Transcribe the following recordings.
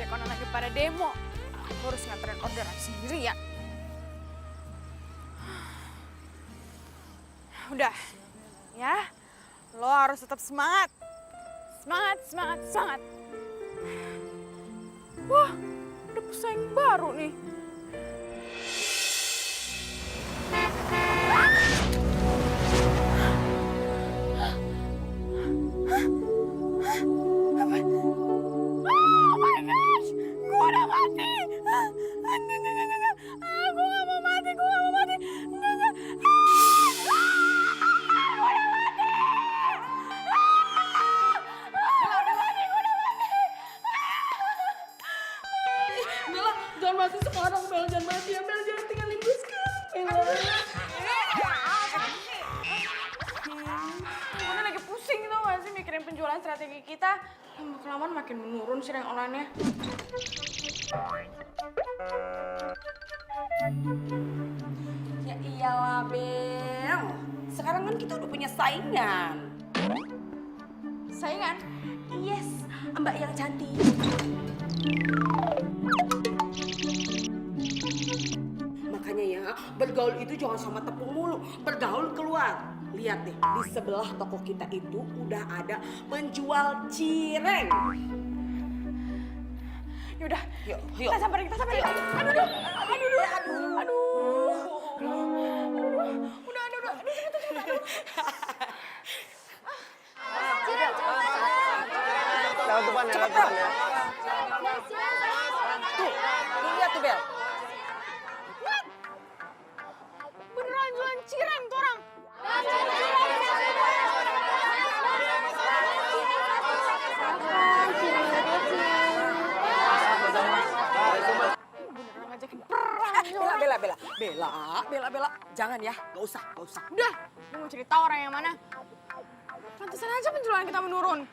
ojek online lagi pada demo. Aku harus nganterin orderan sendiri ya. Udah, ya. Lo harus tetap semangat. Semangat, semangat, semangat. Wah, ada pesaing baru nih. Apa? Oh my gosh, gue udah mati. Enggak. Gue gak mau mati, gue gak mau mati. Enggak. Gue udah mati. Bella, jangan mati sekarang, Bella. Jangan mati ya, Bella. Jangan tinggalin gue sekarang, Bella. Gue lagi pusing tau gak sih mikirin penjualan strategi kita. Lama-kelamaan makin menurun sih rank online-nya. Ya iyalah, Bel. Sekarang kan kita udah punya saingan. Saingan? Yes, Mbak yang cantik. Makanya ya, bergaul itu jangan sama tepung mulu. Bergaul keluar. Lihat deh, di sebelah toko kita itu udah ada menjual cireng. Yaudah, Yuk. kita samperin. Aduh. Udah. Aduh. Lewat depan ya. Tuh, lu lihat tuh, Bel. Beneran jualan cireng tuh orang. Beneran ngajakin perang nih orang. Bella. Jangan ya, gak usah. Udah, gue mau cerita orang yang mana. Pantesan aja penjualan kita menurun.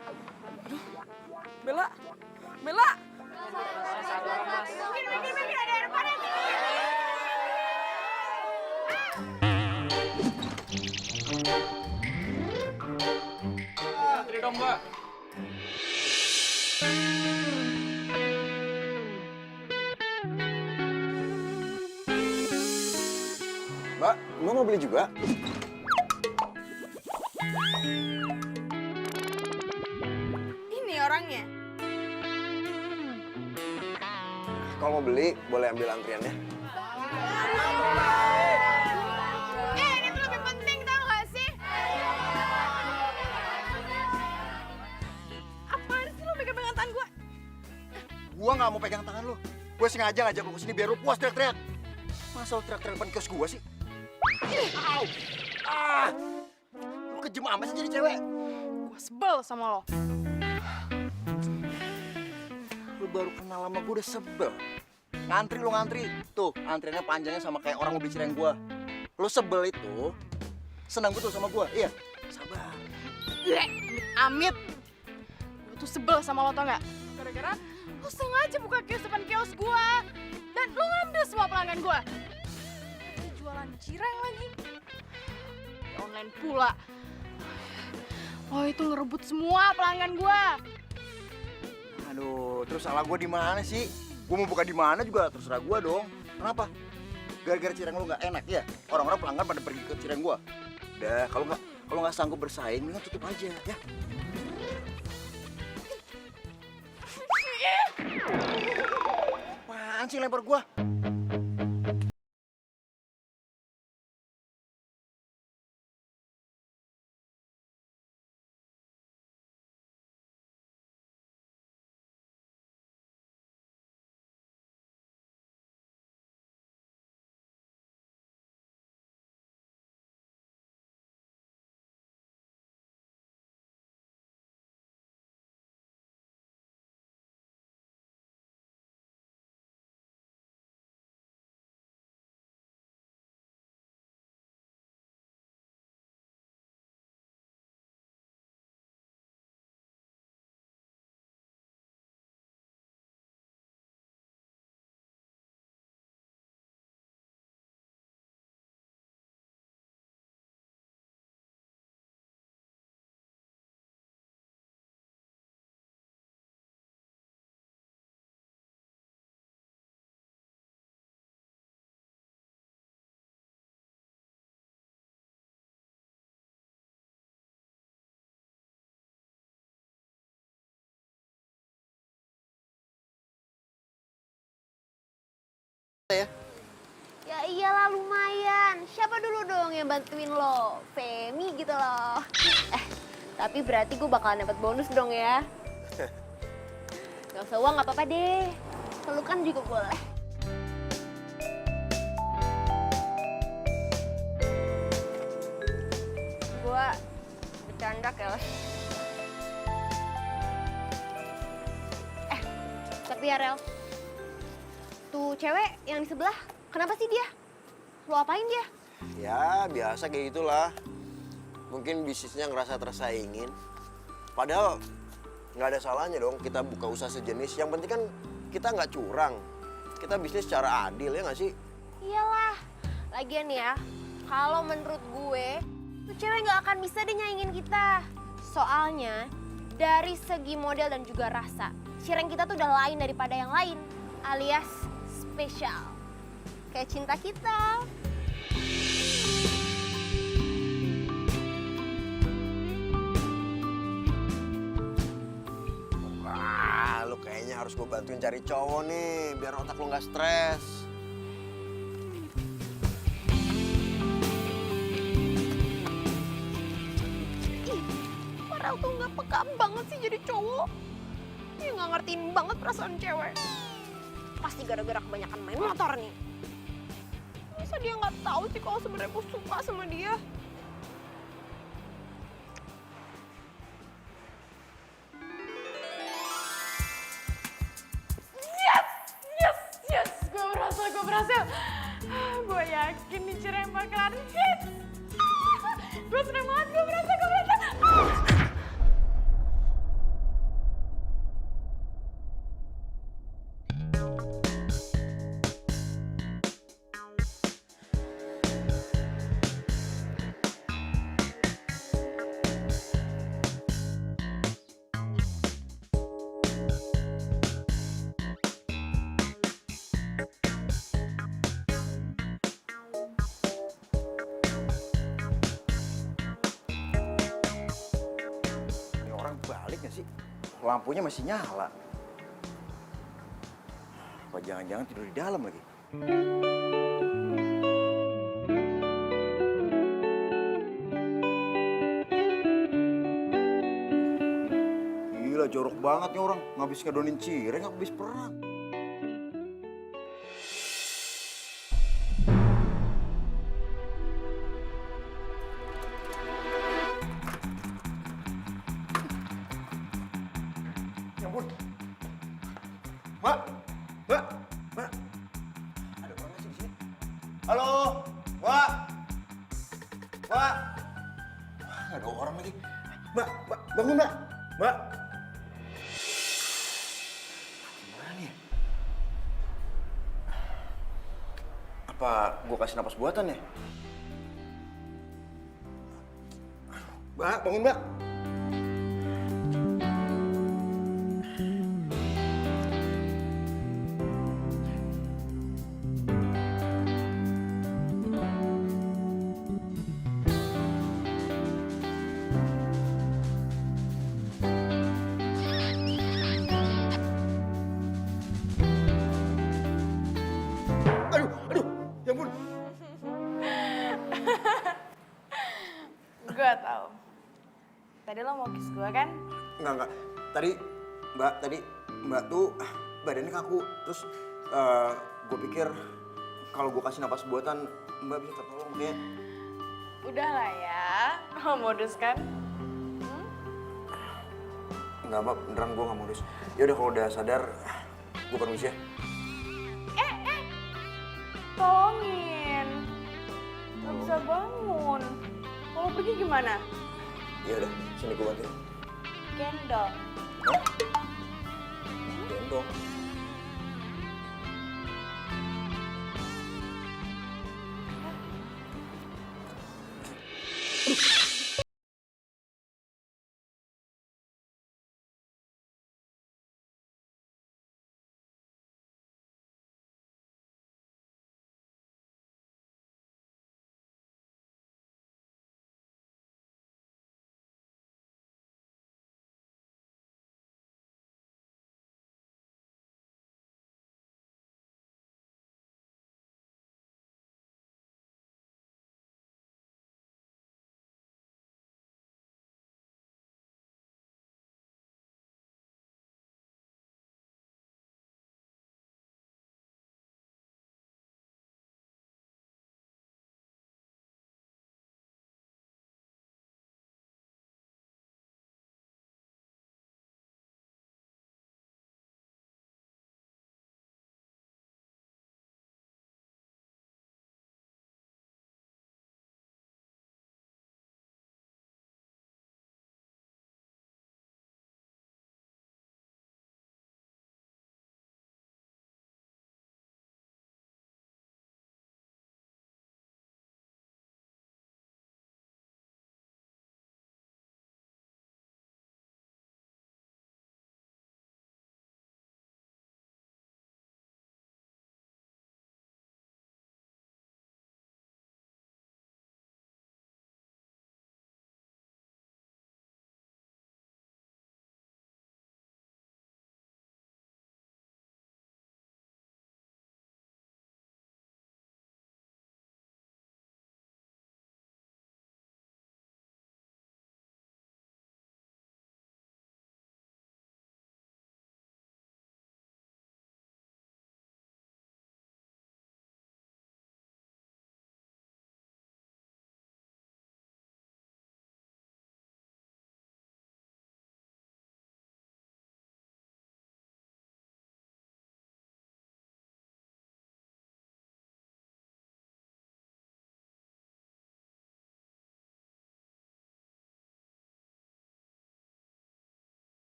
Bella. Mikir, ada air panas. Antri dong, Mbak. Mbak, Mbak mau beli juga? Ini orangnya. Kalau mau beli, boleh ambil antriannya. Ini tuh lebih penting tau gak sih? Apaan sih lo pegang tangan gue? Gua nggak mau pegang tangan lu. Gue sengaja ngajak lu kesini biar lu puas teriak-teriak. Masa lu teriak-teriak depan kios gua sih? Au! Lu kejem amat sih jadi cewek. Gue sebel sama lo. Lu baru kenal sama gue udah sebel. Ngantri. Tuh, antriannya panjangnya sama kayak orang mau beli cireng gua. Lu sebel itu, senang betul sama gua. Iya, sabar. Amit. Gue tuh sebel sama lo tau gak? Gara-gara lo sengaja buka kios depan kios gue. Dan lo ngambil semua pelanggan gue. Jualan cireng lagi. Di online pula. Lo itu ngerebut semua pelanggan gue. Aduh, terus salah gua di mana sih? Gua mau buka di mana juga terserah gua dong. Kenapa? Gara-gara cireng lu nggak enak ya? Orang-orang pelanggan pada pergi ke cireng gua. Udah, kalau nggak sanggup bersaing, mendingan tutup aja ya. Apaan sih lempar gua? siapa dulu dong yang bantuin lo? Femi gitu loh. Tapi berarti gue bakalan dapat bonus dong ya. Gak usah uang gak apa-apa deh. Pelukan juga boleh. Gue bercanda keles. Tapi ya Rel, tuh cewek yang di sebelah, kenapa sih dia? Lo apain dia? Ya biasa kayak gitulah. Mungkin bisnisnya ngerasa tersaingin. Padahal nggak ada salahnya dong kita buka usaha sejenis. Yang penting kan kita nggak curang. Kita bisnis secara adil ya nggak sih? Iyalah, lagian ya, kalau menurut gue, tuh cewek nggak akan bisa deh nyaingin kita. Soalnya, dari segi model dan juga rasa, cireng kita tuh udah lain daripada yang lain, alias spesial. Kayak cinta kita. Wah, lu kayaknya harus gue bantuin cari cowok nih, biar otak lu nggak stres. Ih, Farel tuh nggak peka banget sih jadi cowok. Dia nggak ngertiin banget perasaan cewek. Pasti gara-gara kebanyakan main motor nih. Masa dia nggak tahu sih kalau sebenarnya gue suka sama dia? Yes, gue berhasil. Gue yakin nih cireng bakalan hits. Gue seneng banget, gue berhasil. Ini orang balik nggak sih? Lampunya masih nyala. Apa jangan-jangan tidur di dalam lagi? Gila, jorok banget nih orang. Ngabis ngedonin cireng, ngabis perang. Ya ampun. Mbak, Mbak, Mbak. Ada orang nggak sih di sini? Halo, Mbak. Mbak. Wah, ada orang lagi. Mbak, Mbak, bangun, Mbak. Mbak. Gimana nih? Apa gua kasih napas buatan ya? Mbak, bangun, Mbak. Aduh, ya ampun. Gue tahu. Tadi lo mau kiss gue kan? Enggak. Tadi Mbak tuh badannya kaku. Terus gue pikir kalau gue kasih napas buatan Mbak bisa tertolong kayak. Udah lah ya, modus kan? Enggak, Mbak, beneran gue gak modus. Ya udah kalau udah sadar, gue permisi ya. Tolongin. Gak bisa bangun. Kalau pergi gimana? Ya udah, sini gue bantuin. Gendong. Hah? Gendong.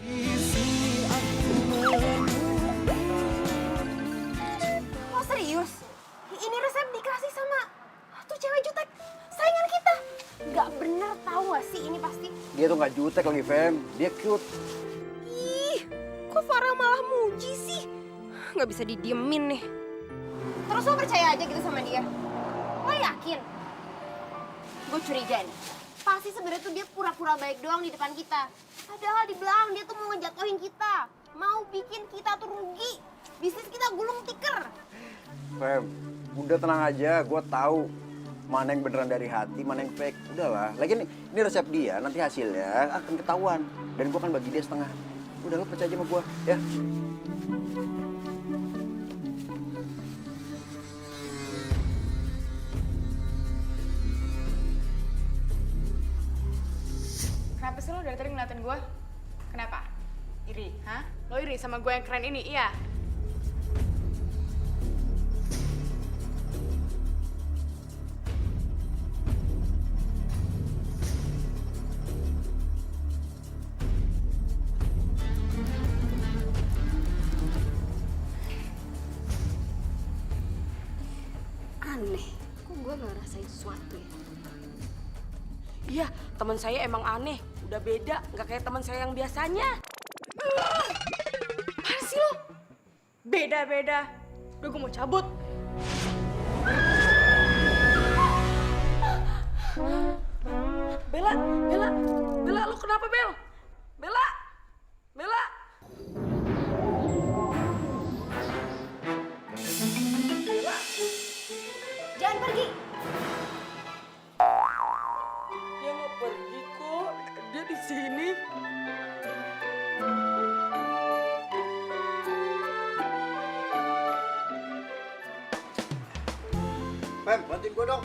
Isi aku nggak jutek lagi, Fem. Dia cute. Ih, kok Farel malah muji sih? Nggak bisa didiemin nih. Terus lo percaya aja gitu sama dia? Lo yakin? Gue curiga nih. Pasti sebenarnya tuh dia pura-pura baik doang di depan kita. Padahal di belakang dia tuh mau ngejatuhin kita. Mau bikin kita tuh rugi. Bisnis kita gulung tikar. Fem, udah tenang aja. Gue tahu mana yang beneran dari hati, mana yang fake. Udahlah. Lagian ini resep dia, nanti hasilnya akan ketahuan. Dan gue akan bagi dia setengah. Udah, lo percaya aja sama gue, ya. Kenapa sih lo dari tadi ngeliatin gue? Kenapa? Iri, hah? Lo iri sama gue yang keren ini, iya? Aneh, kok gue nggak rasain sesuatu ya? Iya, teman saya emang aneh. Udah beda, nggak kayak teman saya yang biasanya. Apaan sih lo? Beda-beda. Udah gue mau cabut. Bella, Bella, Bella, lu kenapa, Bel? Bella, Bella. Jangan pergi. Dia nggak pergi kok. Dia di sini. Fem, bantuin gue dong.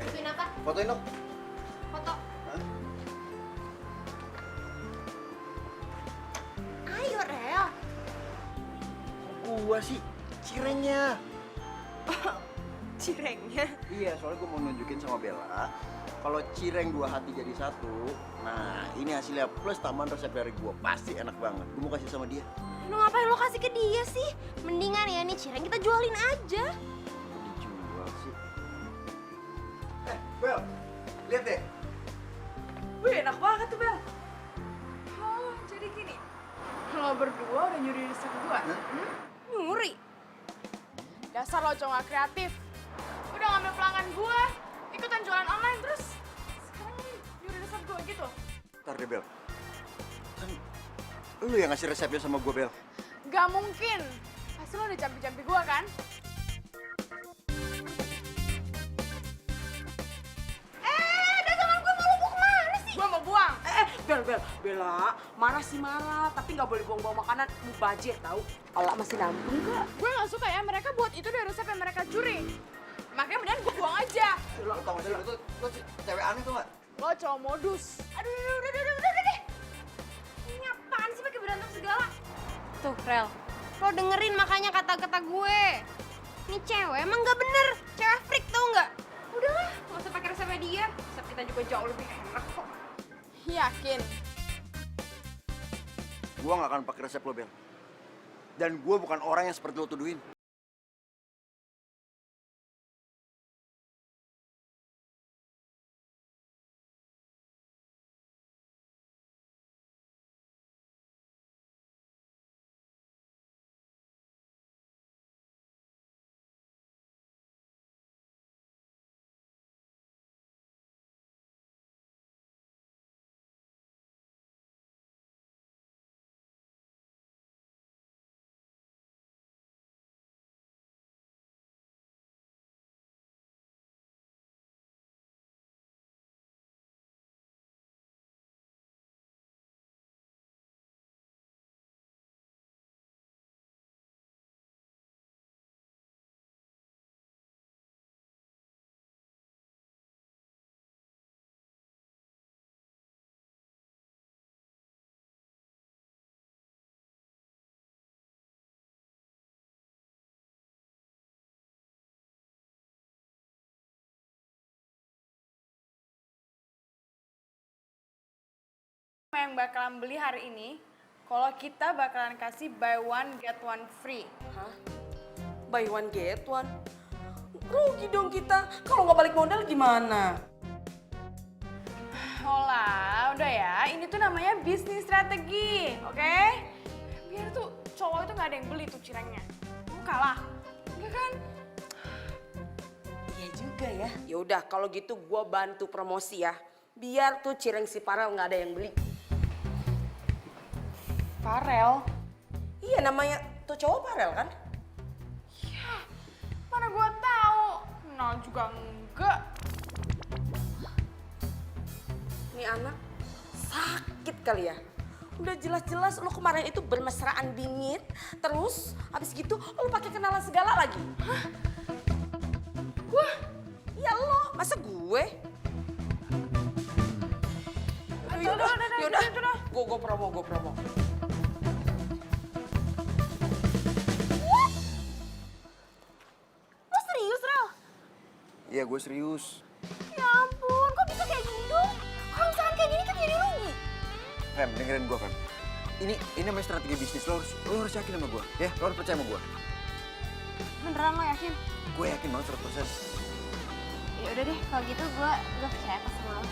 Bantuin apa? Fotoin dong. Foto. Ayo, Rel. Gua sih cirengnya. Cirengnya. Iya, soalnya gue mau nunjukin sama Bella kalau cireng dua hati jadi satu. Nah, ini hasilnya plus tambahan resep dari gue. Pasti enak banget. Gue mau kasih sama dia. Lu ngapain lo kasih ke dia sih? Mendingan ya nih cireng kita jualin aja. Kok dijual sih? Bel, lihat deh. Wih, enak banget tuh, Bel. Oh, jadi gini. Lo berdua udah nyuri resep gue? Nyuri. Dasar lo cowok gak kreatif. Udah ngambil pelanggan gue, ikutan jualan online, terus sekarang nyuri resep gue gitu. Ntar deh, Bel. Kan lu yang ngasih resepnya sama gue, Bel. Gak mungkin. Pasti lo udah campi-campi gue kan? Dagangan gue mau lu kemana sih? Gue mau buang. Bel, Bel, Bella, marah sih marah, tapi nggak boleh buang-buang makanan, mubazir tahu. Allah masih nambung nggak? Gue gak suka ya, mereka buat itu dari resep yang mereka curi. Makanya mendingan gue buang aja. Lu tau gak sih, lu cewek aneh tuh gak? Lo cowok modus. Aduh, udah deh. Ini apaan sih pakai berantem segala? Tuh, Rel. Lo dengerin makanya kata-kata gue. Ini cewek emang gak bener. Cewek freak tau nggak? Udahlah, gak usah pakai resepnya dia. Resep kita juga jauh lebih enak kok. Yakin? Gue gak akan pakai resep lo, Bel. Dan gue bukan orang yang seperti lo tuduhin. Yang bakalan beli hari ini, kalau kita bakalan kasih buy one get one free. Hah? Buy one get one? Rugi dong kita. Kalau nggak balik modal gimana? Hola, udah ya. Ini tuh namanya bisnis strategi, oke? Biar tuh cowok itu nggak ada yang beli tuh cirengnya. Lu kalah, enggak kan? Iya juga ya. Ya udah kalau gitu gue bantu promosi ya. Biar tuh cireng si Farel nggak ada yang beli. Farel? Iya namanya tuh cowok Farel kan? Mana gua tahu? Kenal juga enggak. Nih anak sakit kali ya. Udah jelas-jelas lu kemarin itu bermesraan bingit, terus habis gitu lu pakai kenalan segala lagi. Hah? Gua? Iya lo, masa gue? Yaudah, gue promo. Lo serius, Rel? Iya, gue serius. Ya ampun, kok bisa kayak gini dong? Kalau misalkan kayak gini kan jadi rugi. Fem, dengerin gue, Fem. Ini namanya strategi bisnis. Lo harus yakin sama gue. Ya, lo harus percaya sama gue. Beneran lo yakin? Gue yakin banget 100%. Ya udah deh, kalau gitu gue percaya pas sama lo.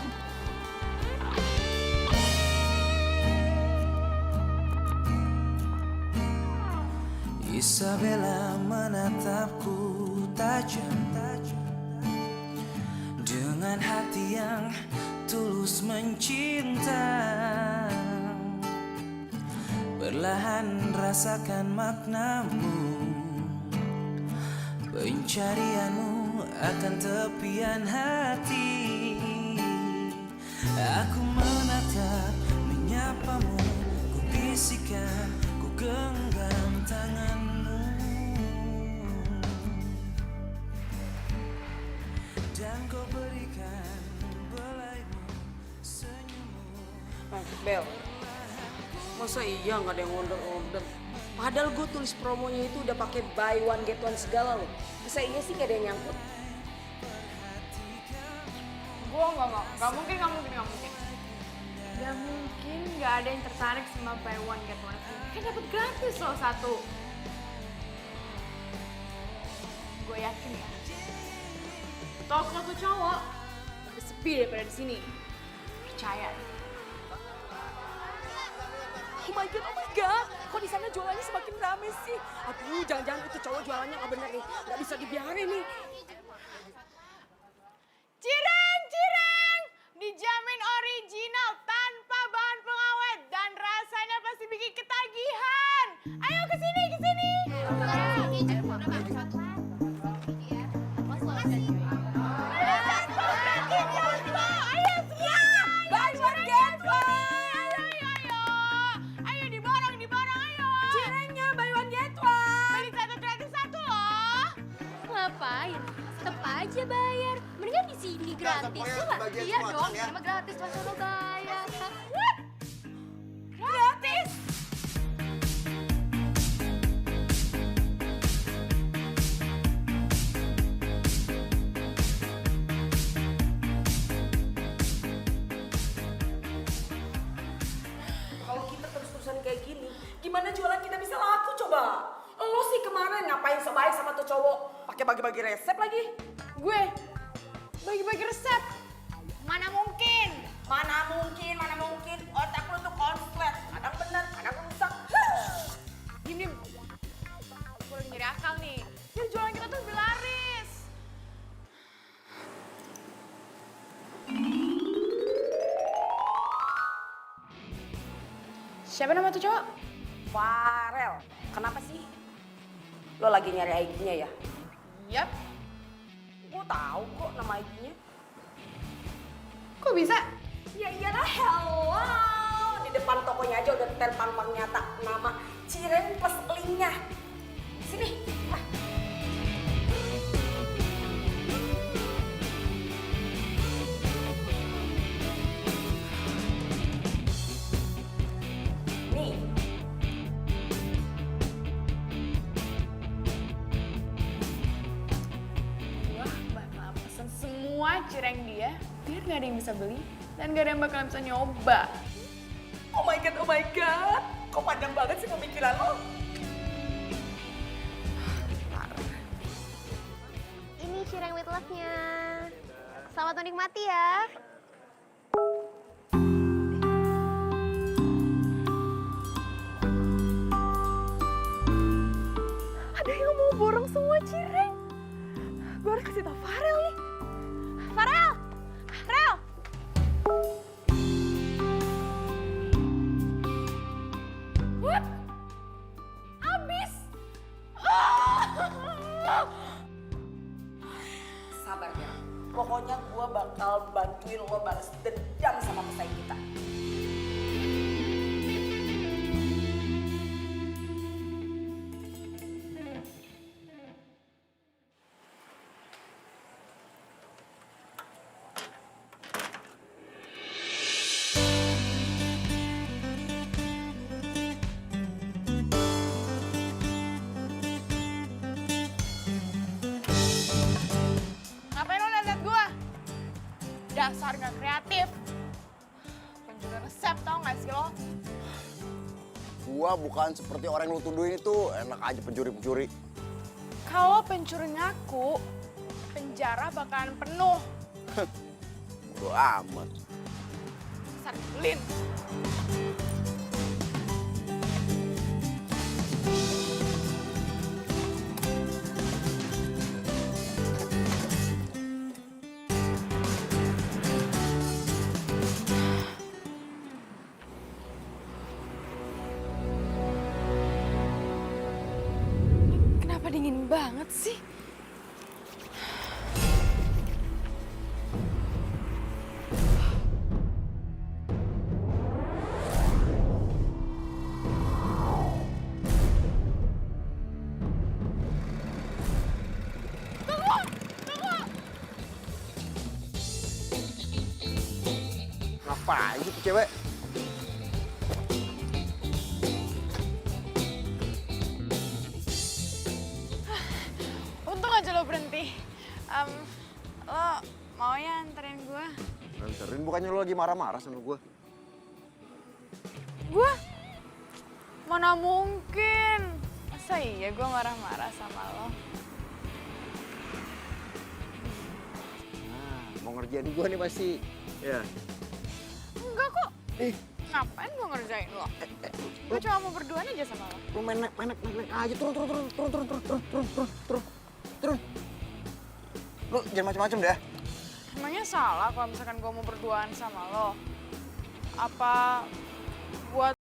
Isabella menatapku tajam dengan hati yang tulus mencinta. Perlahan rasakan maknamu, pencarianmu akan tepian hati. Aku menatap, menyapamu, ku bisikan, ku genggam tanganmu, dan kau berikan belaimu, senyummu. Bel, masa iya nggak ada yang order? Padahal gue tulis promonya itu udah pakai buy one get one segala loh. Masa iya sih nggak ada yang nyangkut? Gua nggak mungkin. Gak mungkin nggak ada yang tertarik sama buy one get one free. Kan dapat gratis loh satu. Gue yakin ya. Toko tuh cowok lebih sepi daripada di sini. Percaya. Oh my god, kok di sana jualannya semakin rame sih? Aduh, jangan-jangan itu cowok jualannya nggak bener nih, nggak bisa dibiarin nih. Cireng! Dijamin original tanpa bahan pengawet dan rasanya pasti bikin ketagihan. Ayo kesini. Ayo diborong, ayo. Cirengnya buy one get one. Beli satu gratis satu loh. Ngapain? Tetep aja bayar. Mendingan di sini gratis ya nggak? Iya dong, emang gratis masa lo bayar. What? Gratis? Kalau kita terus-terusan kayak gini, gimana jualan kita bisa laku coba? Lo sih kemarin ngapain sebaik sama tuh cowok? Pakai bagi-bagi resep lagi? Gue bagi-bagi resep. Mana mungkin? Mana mungkin? Otak lo tuh konslet. Kadang benar, kadang rusak. Diem. Gue lagi nyari akal nih. Biar jualan kita tuh lebih laris. Siapa nama tuh cowok? Farel, kenapa sih? Lo lagi nyari ID-nya ya? Yap. Gue tahu kok nama ID-nya. Kok bisa? Ya iyalah, hello. Di depan tokonya aja udah terpampang nyata nama Cireng plus linknya. Sini. Ah. Nih. Gue bakal pesen semua cireng dia biar gak ada yang bisa beli dan gak ada yang bakal bisa nyoba. Oh my god. Kok panjang banget sih pemikiran lo? Ini cireng with love-nya. Selamat menikmati ya. Cireng. Gue harus kasih tau Farel nih. Farel! Farel! What? Abis! Sabar ya. Pokoknya gue bakal bantuin lo balas dendam sama pesaing kita. Ngapain lo liat gue? Dasar gak kreatif. Penjual resep tau gak sih lo? Gua bukan seperti orang yang lu tuduhin itu. Enak aja pencuri-pencuri. Kalau pencuri ngaku, penjara bakalan penuh. Bodo amat. Dasar nyebelin. Kenapa dingin banget sih? Ngapain sih tuh cewek? Untung aja lo berhenti. Lo mau ya anterin gue? Anterin, bukannya lu lagi marah-marah sama gua? Gue? Mana mungkin. Masa iya gue marah-marah sama lo? Nah, mau ngerjain gua nih pasti. Ya. Enggak kok. Ngapain gue ngerjain lo? Gue cuma mau berduaan aja sama lo. Lu main aja, turun. Lu jangan macem-macem deh. Emangnya salah kalau misalkan gue mau berduaan sama lo? Apa buat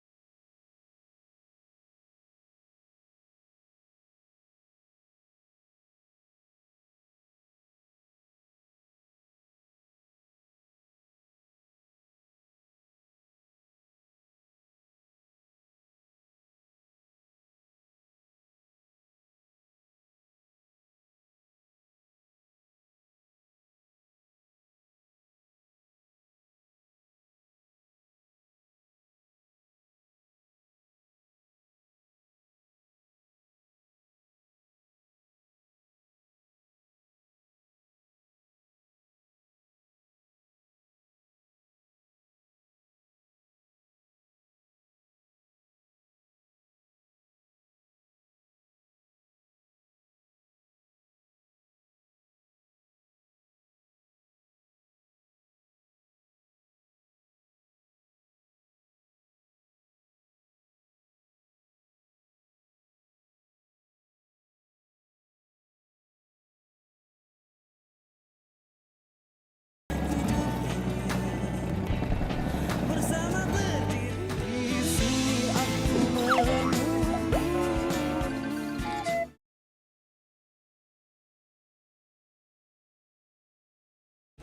Bersama berdiri di sini aku menunggu.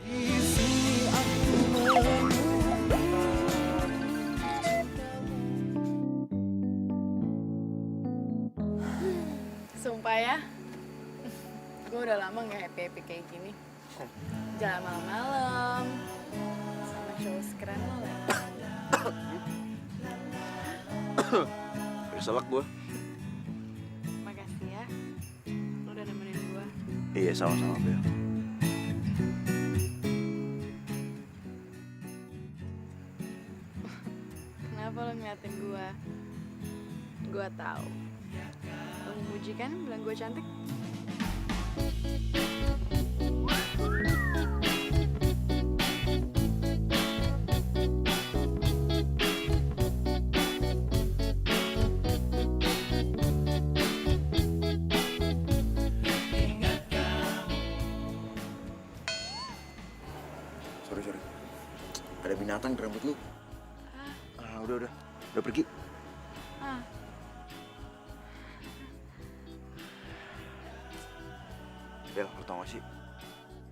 Di sini aku menunggu. sumpah ya? Gue udah lama gak happy-happy kayak gini. Jalan malam-malam sama cowok sekeren lo lagi. Selak gua. Makasih ya, lo udah nemenin gue. Iya, sama-sama, Bel. Kenapa lo ngeliatin gue? Gue tahu. Lo memuji kan bilang gue cantik? binatang di rambut lu. Ah, udah pergi. Ah. Bel, lo tau gak sih?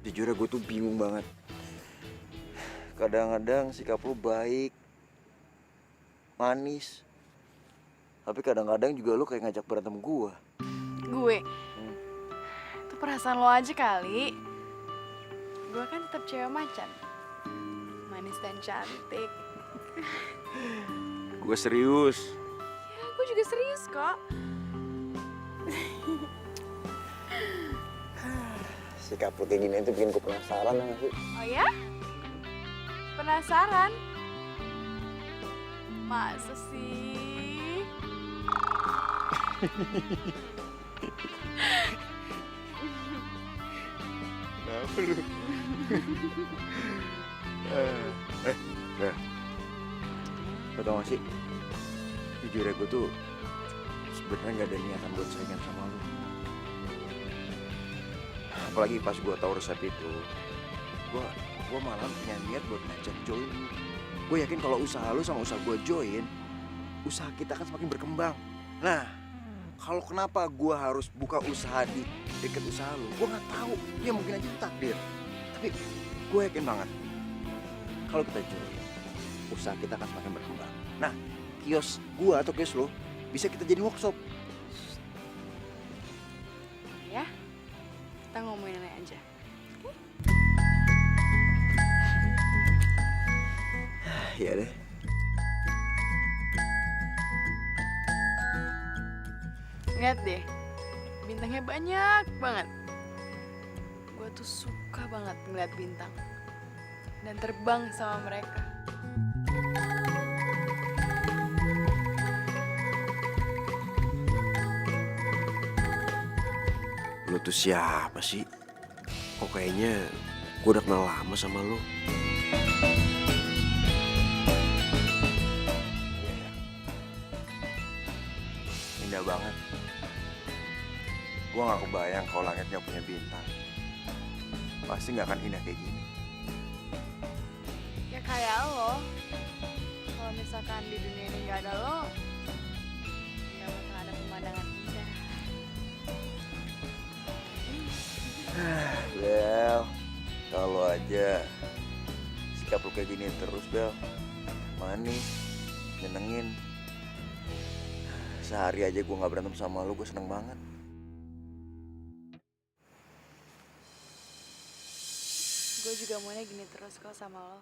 Jujur gue tuh bingung banget. Kadang-kadang sikap lu baik, manis. Tapi kadang-kadang juga lu kayak ngajak berantem gue. Gue? Itu perasaan lo aja kali. Gue kan tetap cewek macan. Manis dan cantik. Gue serius. Ya, gue juga serius kok. Sikap lu kayak gini itu bikin gue penasaran gak sih? Oh ya? Penasaran? Masa sih? Kenapa lu? Bel. Lo tau gak sih? Jujur ya gue tuh sebenarnya gak ada niatan buat saingan sama lu. Apalagi pas gue tahu resep itu, gue malah punya niat buat ngajak join lu. Gue yakin kalau usaha lu sama usaha gue join, usaha kita akan semakin berkembang. Nah, kalau kenapa gue harus buka usaha di deket usaha lu, gue nggak tahu. Ya mungkin aja itu takdir. Tapi gue yakin banget kalau kita join, usaha kita akan semakin berkembang. Nah, kios gue atau kios lu bisa kita jadi workshop. Ya? Kita ngomongin ini aja. Iya deh. Lihat deh, bintangnya banyak banget. Gue tuh suka banget ngeliat bintang dan terbang sama mereka. Lu tuh siapa sih? Kok kayaknya gue udah kenal lama sama lu. Indah banget. Gue gak kebayang kalau langit gak punya bintang. Pasti gak akan indah kayak gini. Ya kayak lo, kalau misalkan di dunia ini gak ada lo, gak bakal ada pemandangan indah. Bel, kalau aja sikap lu kayak gini terus, Bel. Manis, nyenengin. Sehari aja gue gak berantem sama lu, gue seneng banget. Gue juga maunya gini terus kok sama lo.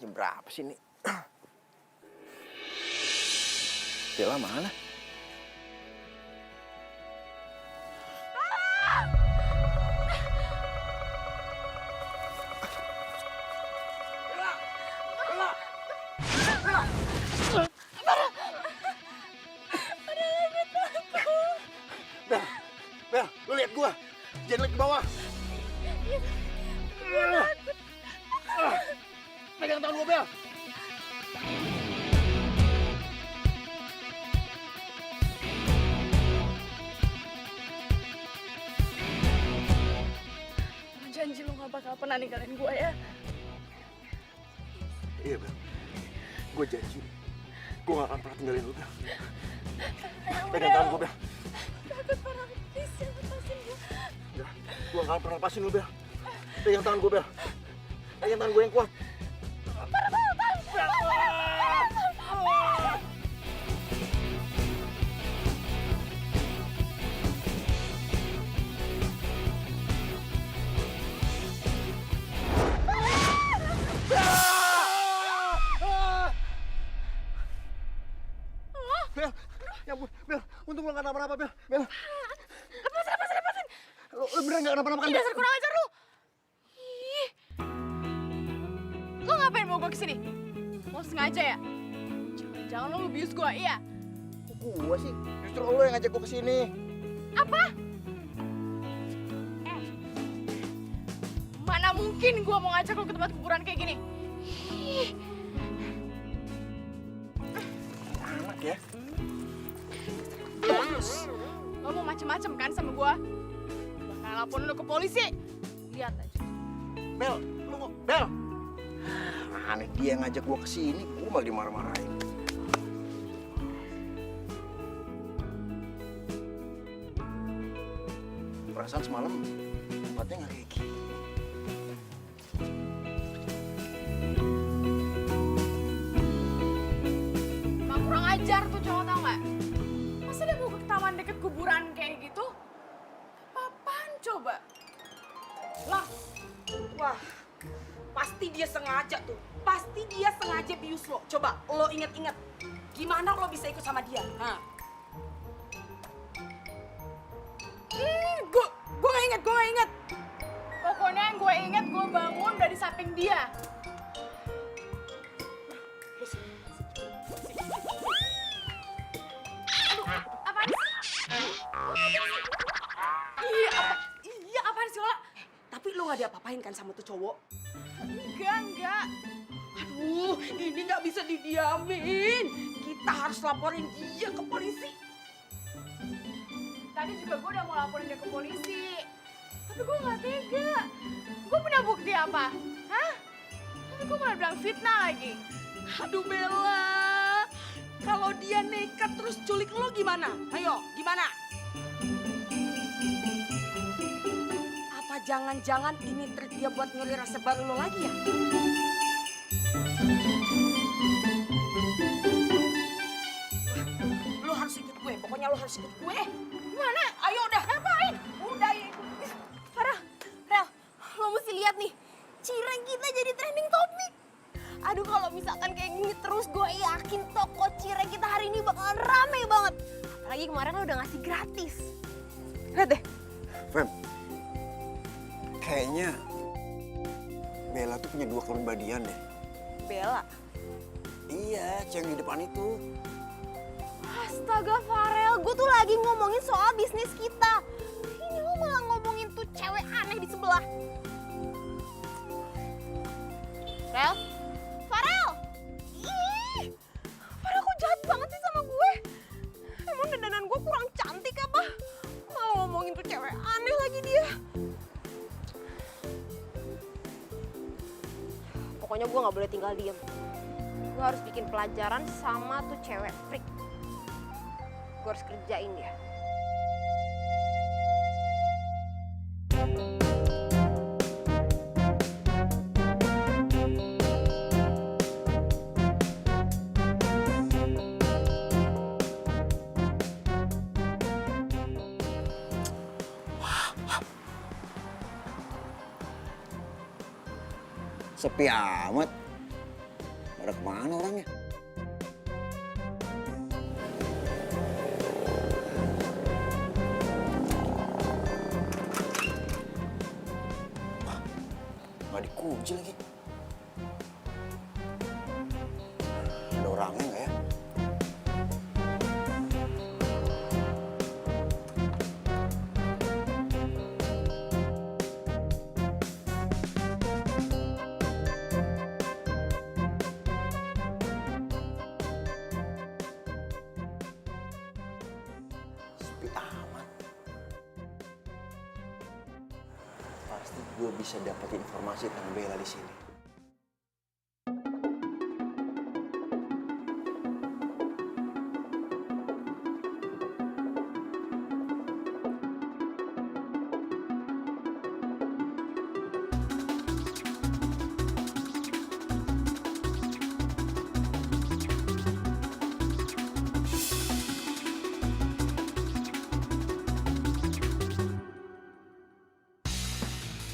Jam berapa sih ini? Bella mana? Bel, lu lihat gua. Jangan lihat ke bawah. Pegang tangan gua, Bel. bakal pernah ninggalin gue ya. Iya, Bel. Gue janji. Gue gak akan pernah tinggalin lu, Bel. Pegang tangan gue, Bel. Takut parah, please jangan lepasin gue. Udah, gue gak akan pernah lepasin lu, Bel. Pegang tangan gue, Bel. Pegang tangan gue yang kuat. Bel, ya ampun, Bel, untung lo gak kenapa-napa, Bel. Bel. Lepasin. Lo beneran gak kenapa-napa kan, Ih, Bel? dasar kurang ajar lu. Ih. Lo ngapain bawa gue kesini? Lo sengaja ya? Jangan lo ngebius gue, iya? Kok gue sih? Justru lo yang ngajak gue kesini. Apa? Mana mungkin gue mau ngajak lo ke tempat kuburan kayak gini? Ih. Anak ya. Terus, lo mau macem-macem kan sama gue? Bakal laporin lo ke polisi. Lihat aja. Bel, lu kok, Bel. Aneh dia yang ngajak gue kesini, gue malah dimarah-marahin. Perasaan semalam tempatnya nggak kayak gini. Emang kurang ajar tuh cowok, tau gak? Masa dia mau ke taman deket kuburan kayak gitu? Apaan coba? Lah, wah, pasti dia sengaja tuh. Pasti dia sengaja bius lo. Coba lo inget-inget, gimana lo bisa ikut sama dia? Hah? Gue gak inget. Pokoknya yang gue inget, gue bangun dari samping dia. Aduh, apaan sih? Iya, apaan sih, Ola? Tapi lo gak diapa-apain kan sama tuh cowok? Enggak. Aduh, ini gak bisa didiamin. Kita harus laporin dia ke polisi. Tadi juga gue udah mau laporin dia ke polisi. Tapi gue gak tega. Gue punya bukti apa? Hah? Tapi gue malah bilang fitnah lagi. Aduh Bella, kalau dia nekat terus culik lo gimana? Ayo, gimana? Apa jangan-jangan ini trik dia buat ngeri rasa baru lo lagi ya? Lo harus ikut gue, pokoknya lo harus ikut gue. Gimana? Ayo udah. Ngapain? Udah ya ikut. Farah, Rel, lo mesti lihat nih. Cireng kita jadi trending topik. Aduh, kalau misalkan kayak gini terus, gue yakin toko cireng kita hari ini bakalan rame banget. Apalagi kemarin lo udah ngasih gratis. Lihat deh. Fem, kayaknya Bella tuh punya dua kepribadian deh. Bella. Iya, cewek di depan itu. Astaga Farel, gue tuh lagi ngomongin soal bisnis kita. Ini lo malah ngomongin tuh cewek aneh di sebelah. Rel? Farel! Ih! Farel kok jahat banget sih sama gue? Emang dandanan gue kurang cantik apa? Malah ngomongin tuh cewek aneh lagi dia. Pokoknya gue gak boleh tinggal diem. Gue harus bikin pelajaran sama tuh cewek freak. Gue harus kerjain dia. Sepi amat. Pada kemana orangnya? Wah, nggak dikunci lagi. Ada orangnya nggak ya? Sepi amat. pasti gue bisa dapat informasi tentang Bella di sini.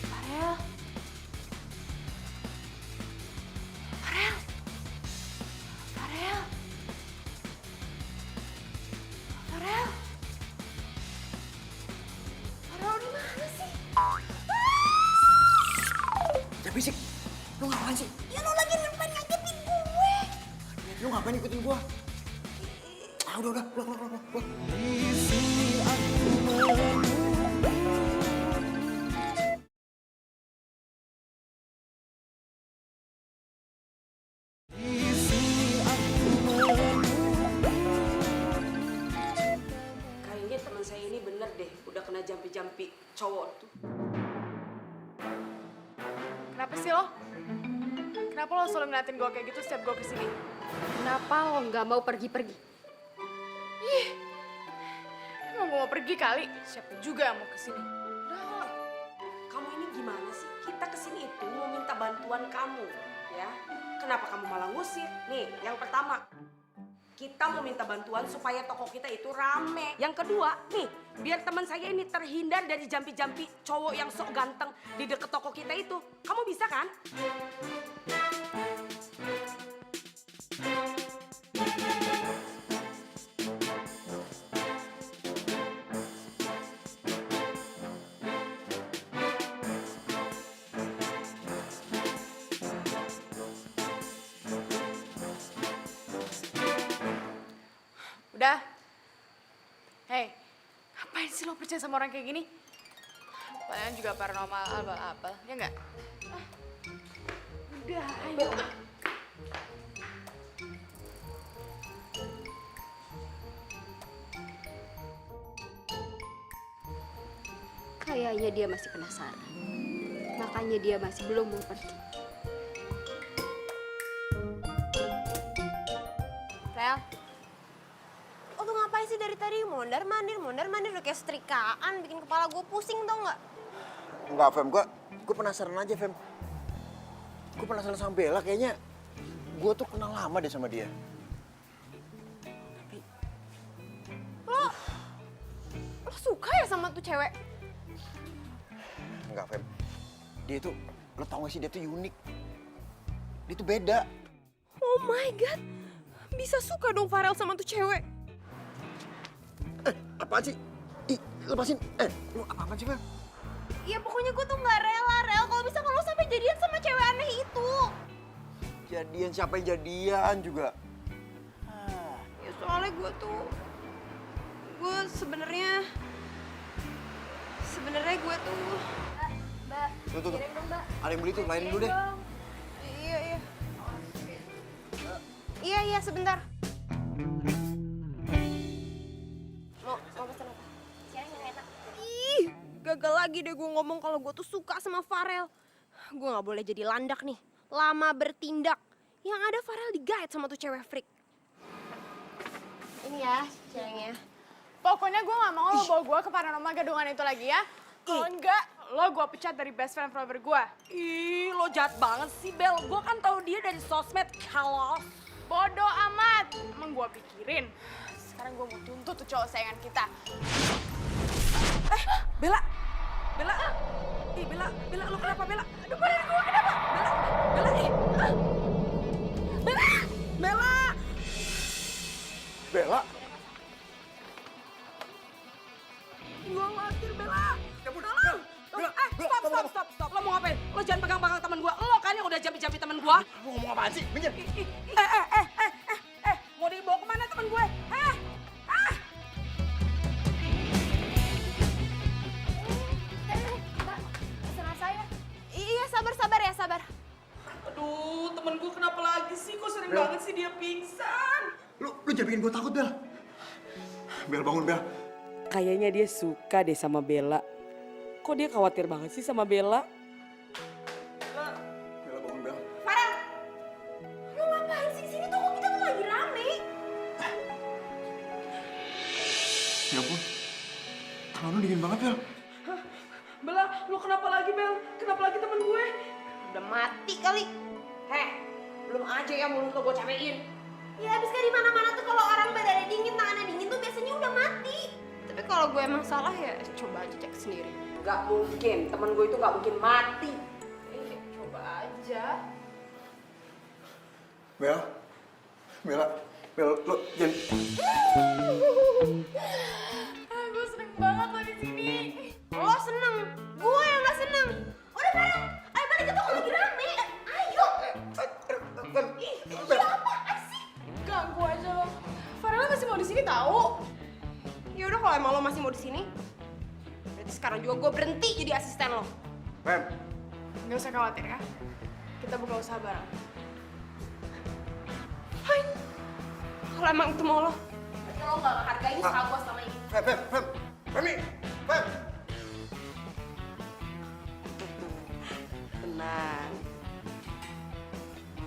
Farel. Farel. Farel. Farel. Farel di mana sih? Jangan berisik. Lu ngapain sih? Ya lo lagi ngapain ngintipin gue? Lu ngapain ikutin gua? Ah, udah, pulang. Di sini aku menunggu. Di sini aku menunggu. Kayaknya teman saya ini bener deh, udah kena jampi-jampi cowok tuh. Kenapa sih lo? Kenapa lo selalu ngeliatin gue kayak gitu setiap gue kesini? Kenapa lo nggak mau pergi-pergi? Emang gue mau pergi kali? Siapa juga yang mau kesini? Udah, kamu ini gimana sih? Kita kesini itu mau minta bantuan kamu, ya. Kenapa kamu malah ngusir? Nih, yang pertama, kita mau minta bantuan supaya toko kita itu rame. Yang kedua, nih, biar teman saya ini terhindar dari jampi-jampi cowok yang sok ganteng di deket toko kita itu. Kamu bisa kan? Udah. Hei, ngapain sih lo percaya sama orang kayak gini? Kalian juga paranormal abal-abal, ya nggak? Udah, ayo. Kayaknya dia masih penasaran. Makanya dia masih belum mau pergi. Rel, lo tuh ngapain sih dari tadi mondar-mandir udah kayak setrikaan, bikin kepala gue pusing tau nggak? Enggak, Fem. Gua penasaran aja, Fem. Gua penasaran sama Bella. Kayaknya gua tuh kenal lama deh sama dia. Lo suka ya sama tuh cewek? Enggak, Fem. Dia tuh, lo tau gak sih, dia tuh unik. Dia tuh beda. Oh my god, bisa suka dong Farel sama tuh cewek? Apaan sih? Ih, lepasin. Lu apaan sih, Fem? Ya pokoknya gue tuh nggak rela, Rel, kalau bisa kalau sampai jadian sama cewek aneh itu. Jadian siapa yang jadian juga? Ya soalnya gue sebenarnya gue tuh. Mbak, Tuh. kirim dong, Mbak. Ada yang beli tuh, layanin dulu deh. Iya, sebentar. Mau pesen apa? Siang yang enak. Ih, gagal lagi deh gue ngomong kalau gue tuh suka sama Farel. Gue nggak boleh jadi landak nih, lama bertindak. Yang ada Farel digait sama tuh cewek freak. Ini ya, siangnya. Pokoknya gue gak mau lo bawa gue ke paranormal gadungan itu lagi ya. Kalau enggak, lo gue pecat dari best friend forever gue. Ih, lo jahat banget sih, Bel. Gue kan tahu dia dari sosmed. Kalau Bodoh amat. Emang gue pikirin. Sekarang gue mau tuntut tuh cowok sayangan kita. Bella. Ih, Bella, lo kenapa, Bella? Aduh, badan gue kenapa? Bella. Bella? Gue khawatir, Bella. Tolong. Stop. Lo mau ngapain? Lo jangan pegang-pegang temen gue. Lo kan yang udah jampi-jampi temen gue. Lu ngomong apaan sih? Minggir. Mau dibawa kemana temen gue? Pesanan saya. Iya, sabar. Aduh, temen gue kenapa lagi sih? Kok sering banget sih dia pingsan? Lu jangan bikin gue takut, Bel. Bel, bangun, Bel. Kayaknya dia suka deh sama Bella. Kok dia khawatir banget sih sama Bella? Bella bangun Bella. Farel, lu ngapain sih sini tuh? Kita tuh lagi rame. Ya ampun, tangan lu dingin banget Bel. Bella, lu kenapa lagi Bel? Kenapa lagi temen gue? Udah mati kali. Heh, belum aja ya mulut lo gue cabein. Ya abis kan di mana-mana tuh kalau orang badannya dingin, tangannya dingin tuh biasanya udah mati. Tapi kalau gue emang salah ya coba aja cek sendiri. Gak mungkin, temen gue itu gak mungkin mati. Coba aja. Bel, Bella, Bel, lo jangan. Gue seneng banget lo di sini. Lo seneng, gue yang gak seneng. Udah Farel, ayo balik ke toko lagi rame. Ayo. Apaan sih? Ganggu aja lo. Farel masih mau di sini tahu? Ya udah kalau emang lo masih mau di sini, berarti sekarang juga gue berhenti jadi asisten lo. Pem, Gak usah khawatir ya. Kita buka usaha bareng. Hai. Kalau emang itu mau lo, berarti lo gak hargain usaha gue selama ini. Femi, Fem. Tenang.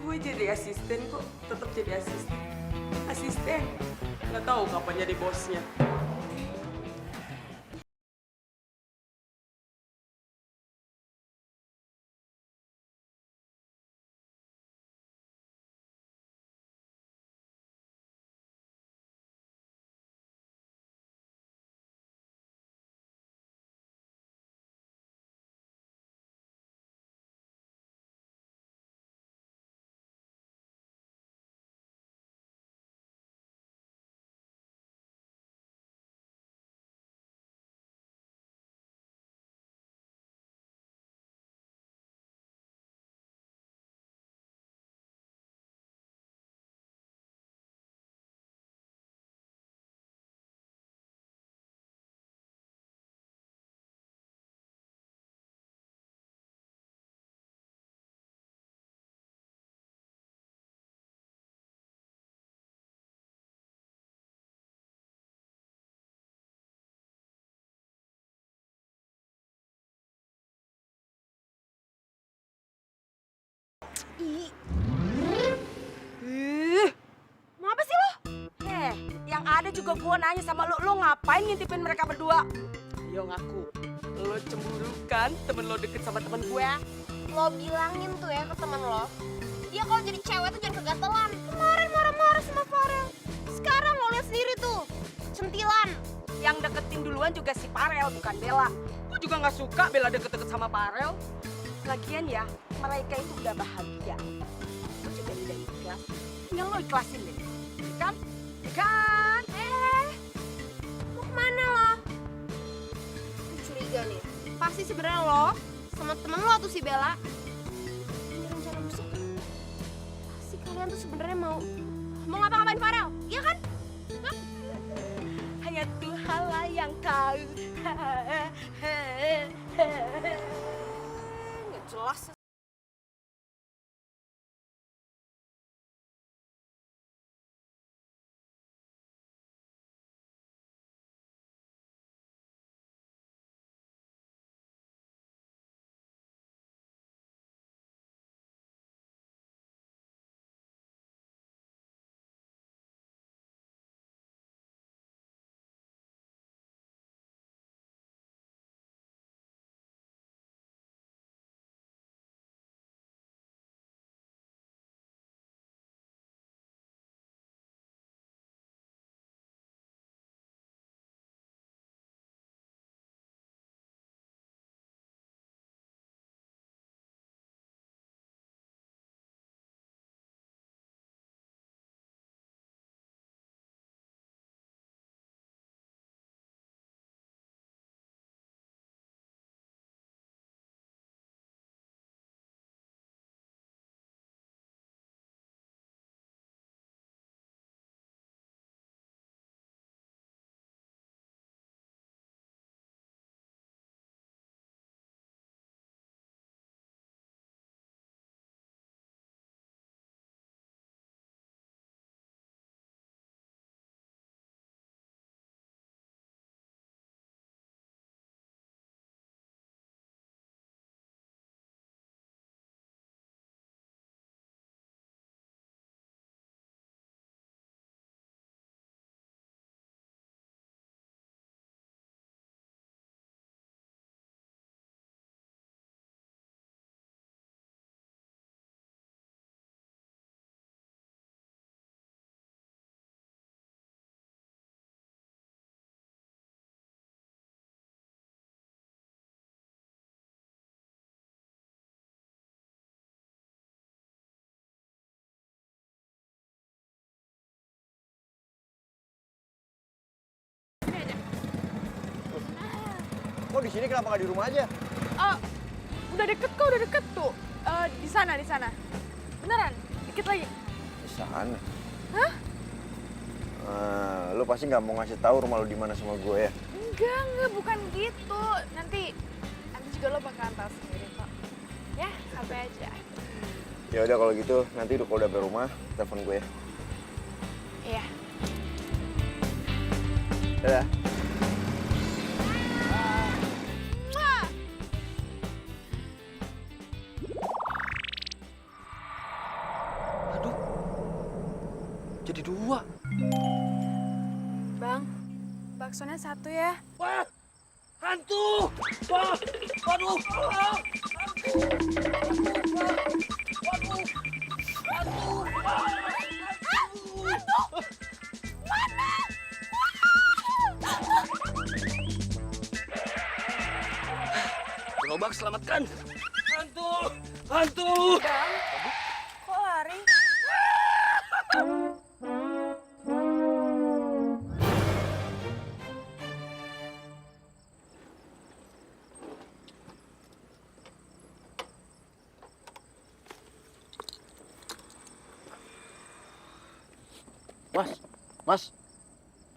Gue jadi asisten kok, tetap jadi asisten. Asisten, nggak tahu kapan jadi bosnya. Mau apa sih lo? Yang ada juga gue nanya sama lo ngapain ngintipin mereka berdua? Yo ngaku, lo cemburu kan temen lo deket sama temen gue? Lo bilangin tuh ya ke temen lo, dia kalau jadi cewek tuh jangan kegatelan. Kemarin marah-marah sama Farel, sekarang lo lihat sendiri tuh, centilan. Yang deketin duluan juga si Farel bukan Bella. Gue juga nggak suka Bella deket-deket sama Farel. Lagian ya, mereka itu udah bahagia. Gue juga udah ikhlas. Tinggal lo ikhlasin deh. Kan? Kan? Mau kemana lo? Gue curiga nih, pasti sebenarnya lo sama temen lo tuh si Bella punya rencana busuk. Pasti kalian tuh sebenarnya mau ngapa-ngapain Farel, iya kan? Hah? Hanya Tuhan lah yang tahu. Nggak jelas. di sini kenapa nggak di rumah aja? Udah deket kok, udah deket tuh. Di sana, di sana. Beneran, dikit lagi. Di sana. Hah? Lu pasti nggak mau ngasih tahu rumah lu di mana sama gue ya? Enggak, bukan gitu. Nanti juga lo bakalan tahu sendiri kok. Ya, sampai aja. Ya udah kalau gitu, nanti kalau udah sampai rumah, telepon gue ya. Iya. Dadah. Aduh, jadi 2. Bang, baksonya 1 ya. Wah, hantu! Wah, waduh! Wah, Gerobak selamatkan! Hantu! Hantu! Kok lari?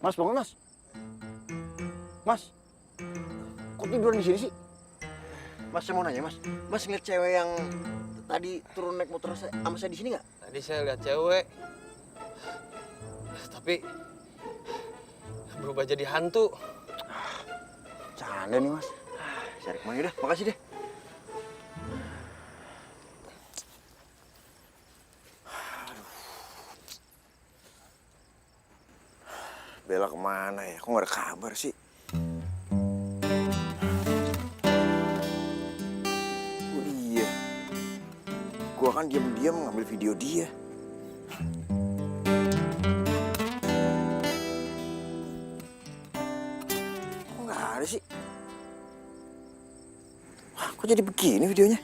Mas bangun mas. Mas, kok tiduran di sini sih? Mas, saya mau nanya mas. Mas ngeliat cewek yang tadi turun naik motor sama saya di sini nggak? Tadi saya lihat cewek, tapi berubah jadi hantu. Canda nih mas. Cari kemana udah, makasih deh. Bella kemana ya? Kok nggak ada kabar sih? Oh iya, gua kan diam-diam ngambil video dia. Kok nggak ada sih? Wah, kok jadi begini videonya?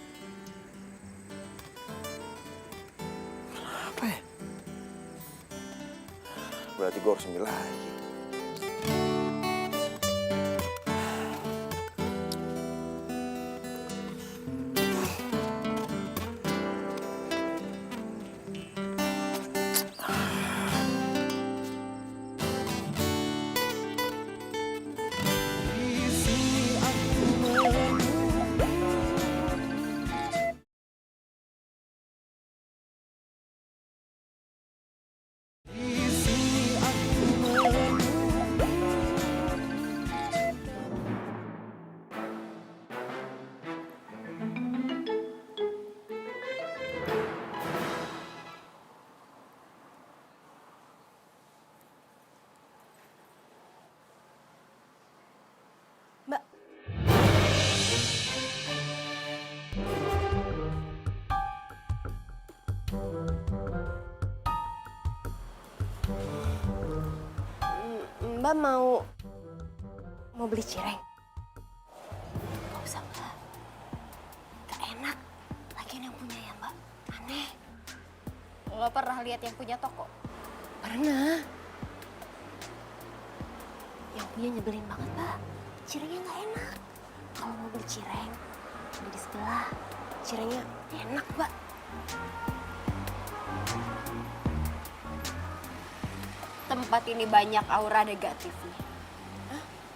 Kenapa ya? Berarti gua harus ambil lagi. Di sini aku menunggu. Di sini aku menunggu. Mbak. Mbak mau beli cireng? Gak usah Mbak, gak enak. Lagian yang punya ya Mbak, aneh. Lo pernah lihat yang punya toko? Pernah. Yang punya nyebelin banget Mbak, cirengnya gak enak. Kalau mau beli cireng, ada di sebelah. Cirengnya enak Mbak. Tempat ini banyak aura negatifnya.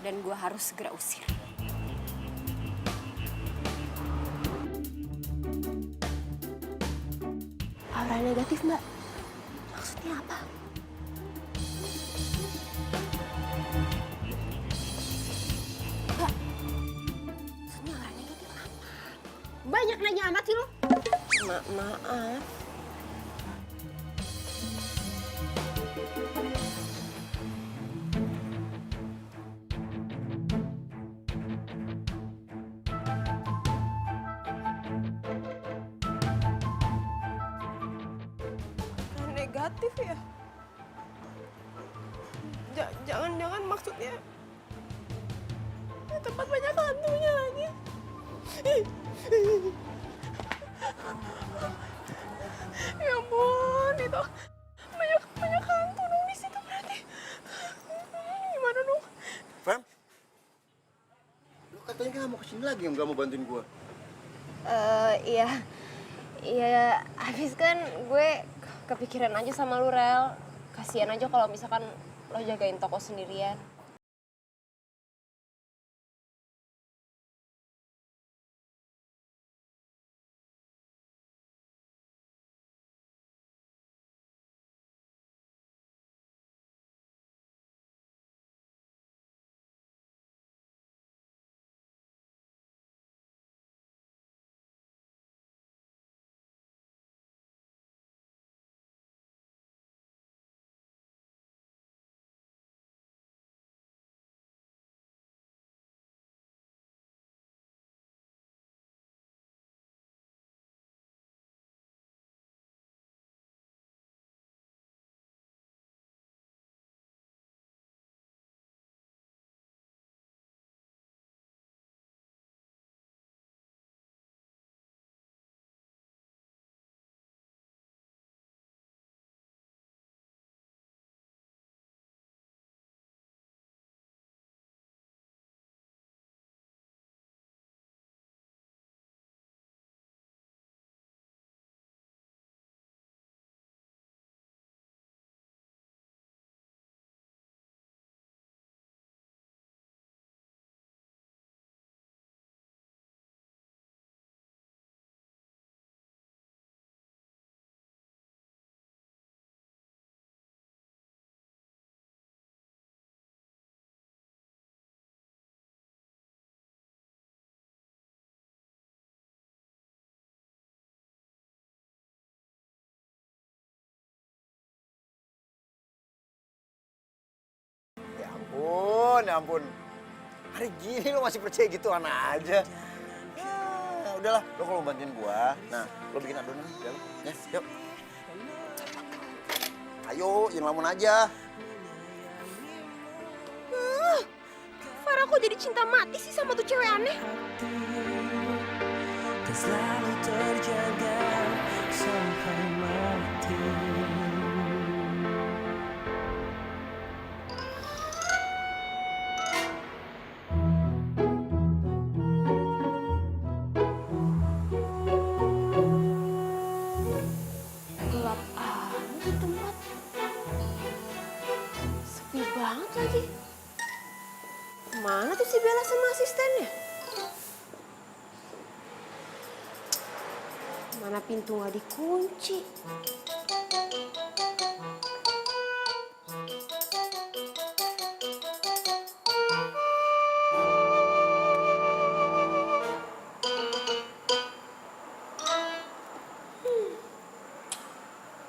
Dan gue harus segera usir. Aura negatif, Mbak? Maksudnya apa? Mbak, maksudnya aura negatif apa? Banyak nanya amat sih lo. Maaf. Negatif ya? Jangan-jangan maksudnya tempat banyak hantunya lagi. Ya ampun, itu banyak hantu dong di situ berarti. Gimana dong? Fem? Lu katanya mau kesini lagi yang nggak mau bantuin gue? Iya. Iya, habis kan gue kepikiran aja sama lu, Rel. Kasian aja kalau misalkan lo jagain toko sendirian. Ya ampun. Hari gini lo masih percaya gitu anak aja. Ya, udahlah, lo kalau bantuin gua, nah lo bikin adonan ya lo. Ya, yuk. Ayo, jangan lamun aja. Farah kok jadi cinta mati sih sama tuh cewek aneh? Dan selalu terjaga sampai mati. Gelap amat tempat. Sepi banget lagi. Mana tuh si Bella sama asistennya? Mana pintu nggak dikunci?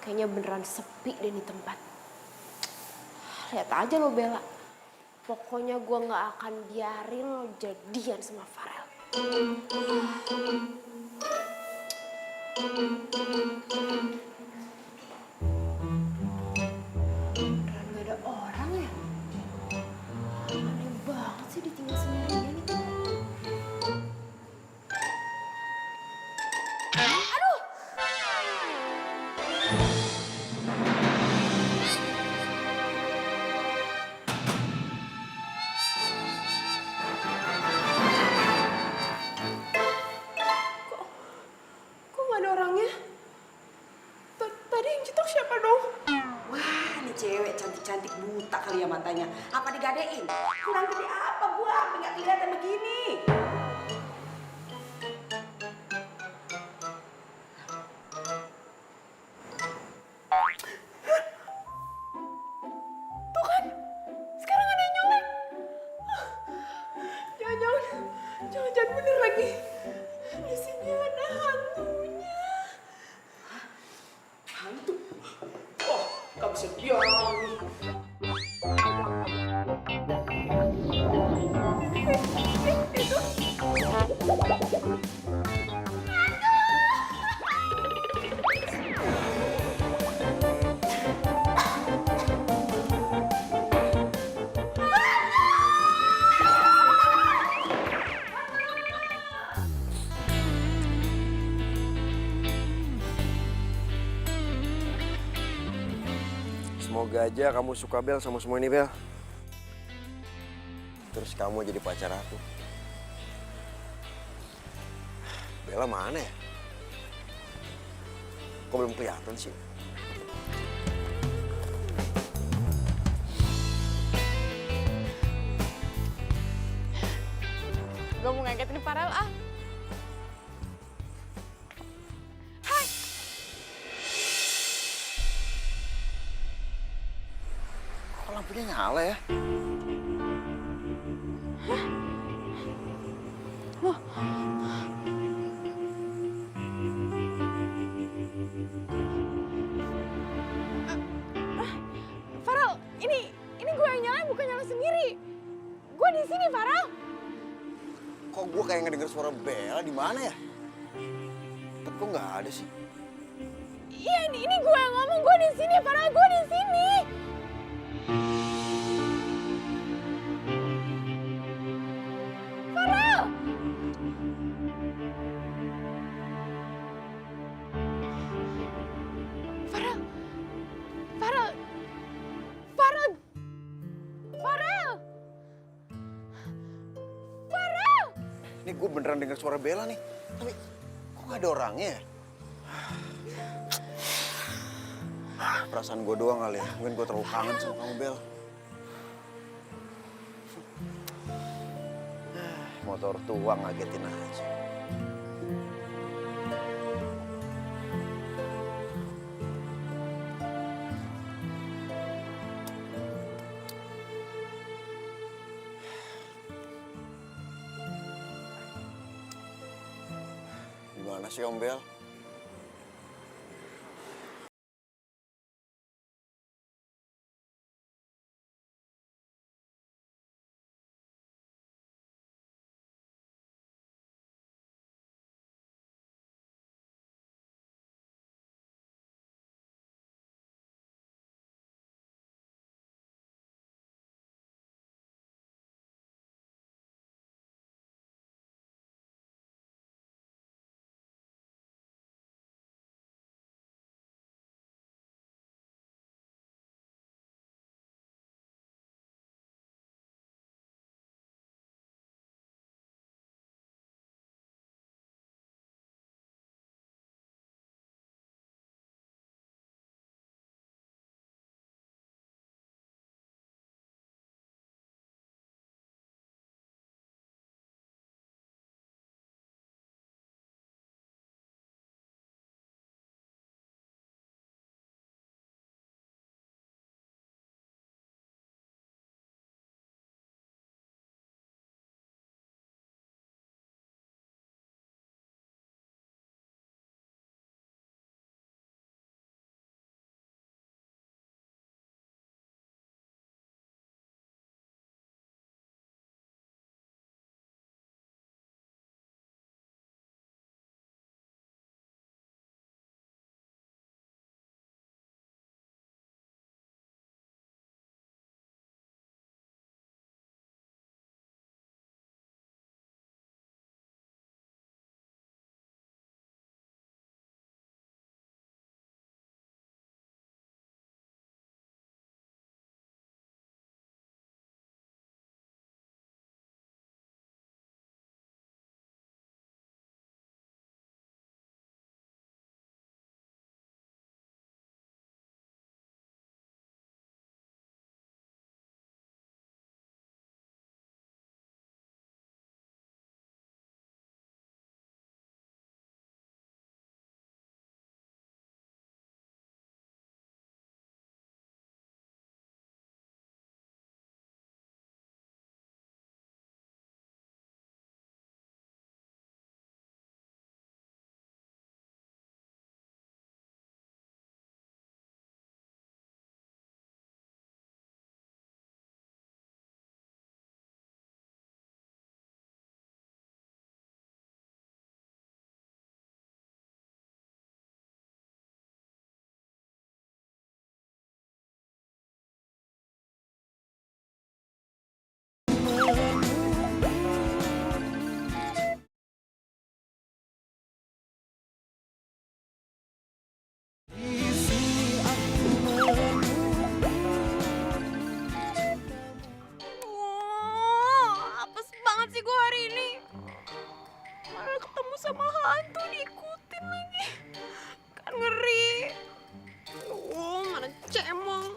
Kayaknya beneran sepi deh nih tempat. Lihat aja lo Bella. Pokoknya gue nggak akan biarin lo jadian sama Farel. Beneran gak ada orang ya? Aneh banget sih ditinggal sendirian itu. Aduh! Kok gak ada orangnya? Tadi yang cetok siapa dong? Wah, ini cewek cantik-cantik buta kali ya matanya. Apa digadein? Kurang gede apa gua? Sampai nggak kelihatan begini. Tuh kan, sekarang ada yang nyolek. Jangan bener lagi. Di sini ada hantunya. Hantu. Oh, nggak bisa diam. Semoga aja kamu suka Bel sama semua ini Bel. Terus kamu jadi pacar aku. Bella mana ya? Kok belum kelihatan sih? Gue mau ngagetin Farel ah. Hai. Kok lampunya nyala ya? Farel, ini gue yang nyalain bukan nyala sendiri. Gue di sini Farel. Kok gue kayak ngedenger suara Bella di mana ya? Tapi kok nggak ada sih? Iya ini gue yang ngomong, gue di sini Farel, gue di sini. Farel. Farel. Farel. Farel. Farel. Farel. Ini gue beneran denger suara Bella nih. Tapi kok nggak ada orangnya ya? Perasaan gue doang kali ya. Mungkin gue terlalu kangen sama kamu, Bel. Motor tua ngagetin aja. Gimana sih, Om Bel? diikutin lagi. Kan ngeri. Mana cemong.